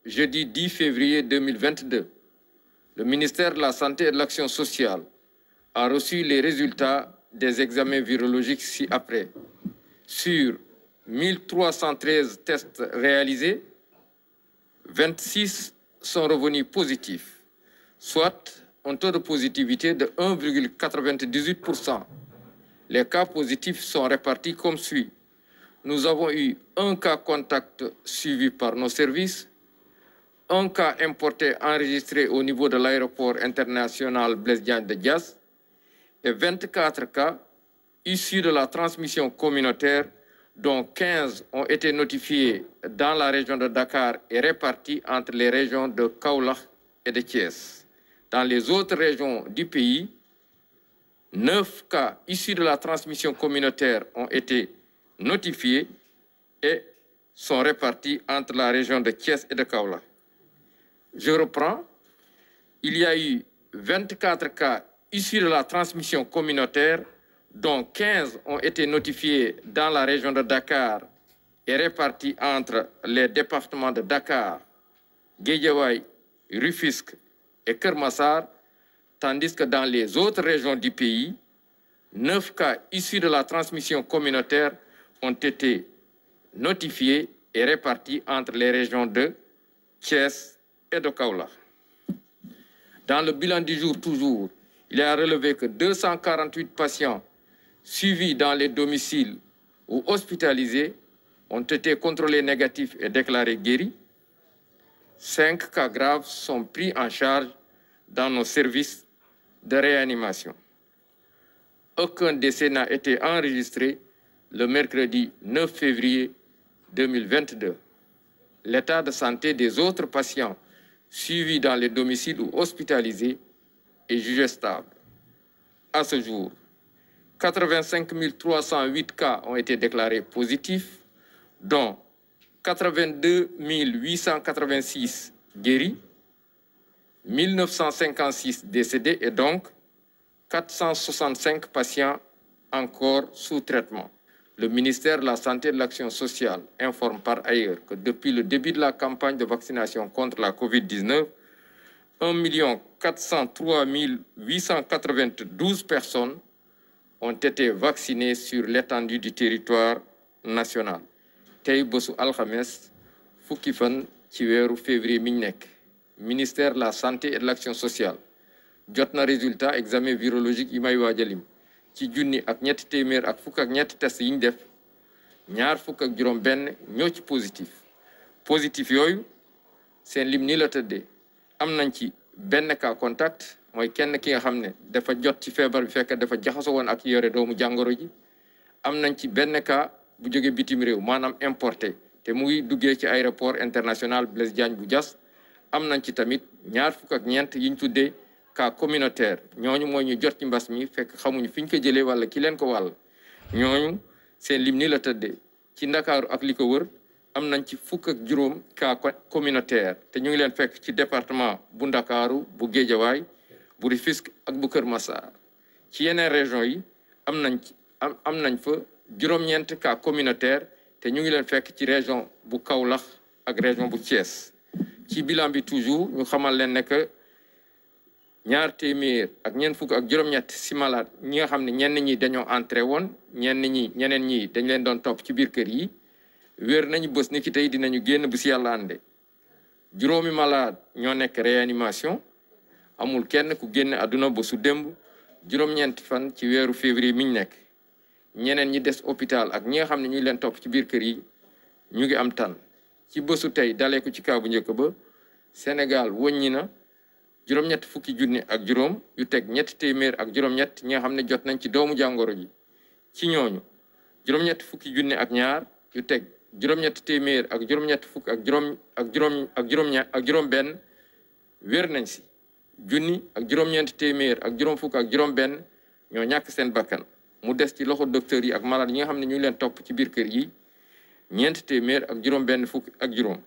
jeudi 10 février 2022, le ministère de la Santé et de l'Action sociale a reçu les résultats des examens virologiques ci-après. Sur 1313 tests réalisés, 26 sont revenus positifs, soit un taux de positivité de 1,98%. Les cas positifs sont répartis comme suit. Nous avons eu un cas contact suivi par nos services, un cas importé enregistré au niveau de l'aéroport international Blaise Diagne de Diass et 24 cas issus de la transmission communautaire, dont 15 ont été notifiés dans la région de Dakar et répartis entre les régions de Kaolack et de Thiès. Dans les autres régions du pays, 9 cas issus de la transmission communautaire ont été notifiés et sont répartis entre la région de Thiès et de Kaolack. Je reprends. Il y a eu 24 cas issus de la transmission communautaire, dont 15 ont été notifiés dans la région de Dakar et répartis entre les départements de Dakar, Guédiawaye, Rufisque et Keur Massar, tandis que dans les autres régions du pays, 9 cas issus de la transmission communautaire ont été notifiés et répartis entre les régions de Thiès et de Kaolack. Dans le bilan du jour toujours, il est à relever que 248 patients suivis dans les domiciles ou hospitalisés ont été contrôlés négatifs et déclarés guéris. 5 cas graves sont pris en charge dans nos services de réanimation. Aucun décès n'a été enregistré le mercredi 9 février 2022. L'état de santé des autres patients suivis dans les domiciles ou hospitalisés est jugé stable. À ce jour, 85 308 cas ont été déclarés positifs, dont 82 886 guéris, 1956 décédés et donc 465 patients encore sous traitement. Le ministère de la Santé et de l'Action sociale informe par ailleurs que depuis le début de la campagne de vaccination contre la COVID-19, 1 403 892 personnes ont été vaccinées sur l'étendue du territoire national. Tey bésu alxames fukki fan ci weeru février mi ñu nekk ministère de la santé et de l'action sociale jot na résultat examen virologique yi may waaj a lim ci junni ak ñetti téeméer ak fukk ak ñetti test yi ñu def ñaar fukk ak juróom benn ñoo ci positif yooyu seen lim nii la tëddee am nañ ci benn cas contact mooy kenn ki nga xam ne dafa jot ci feebar bi fekk dafa jaxasoo woon ak yore doomu jàngoro ji am nañ ci benn cas bu jóge bitim réew maanaam importé te muy duggee ci aéroport international Blaise Diagne bu Diass am nañ ci tamit ñaar fukk ak ñeent yi ñu tuddee cas communautaire ñooñu mooy ñu jot ci mbas mi fekk xamuñu fi ñu ko jëlee wala ki leen ko wàll ñooñu seen lim ni la tëddee ci Ndakaaru ak li ko wër am nañ ci fukk ak juróom cas communautaire te ñu ngi leen fekk ci département bu Ndakaaru bu Guédiawaye bu Rufisque ak bu Keur Massar ci yeneen région yi am nañ fa juróom-ñeent cas communautaire te ñu ngi leen fekk ci région bu Kaolack ak région bu Thiès ci bilan bi toujours ñu xamal leen ne que ñaar téeméer ak ñeent fukk ak juróom-ñett si malade ñi nga xam ne ñenn ñi dañoo entré woon ñeneen ñi dañ leen doon topp ci biir kër yi wér nañu bés ni ki tey dinañu génn bu si yàlla ànde juróomi malade ñoo nekk réanimation amul kenn ku génn àdduna ba su démb juróom-ñeenti fan ci weeru février mi ñu nekk ñeneen ñi des hôpital ak ñi nga xam ne ñu leen topp ci biir kër yi ñu ngi am tan ci bésu tey dalee ko ci kaw bu njëkk ba Sénégal wëññi na juróom-ñett fukki junni ak juróom yu teg ñetti téeméer ak juróom-ñett ñi nga xam ne jot nañ ci doomu jàngoro ji ci ñooñu juróom-ñett fukki junni ak ñaar yu teg juróom-ñett téeméer ak juróom-ñett fukk ak juróom benn wér nañ si junni ak juróom-ñeent téeméer ak juróom fukk ak juróom benn ñoo ñàkk seen bakkan mu des ci loxo docteur yi ak malade yi nga xam ne ñu leen topp ci biir kër yi ñeent téeméer ak juróom benn fukk ak juróom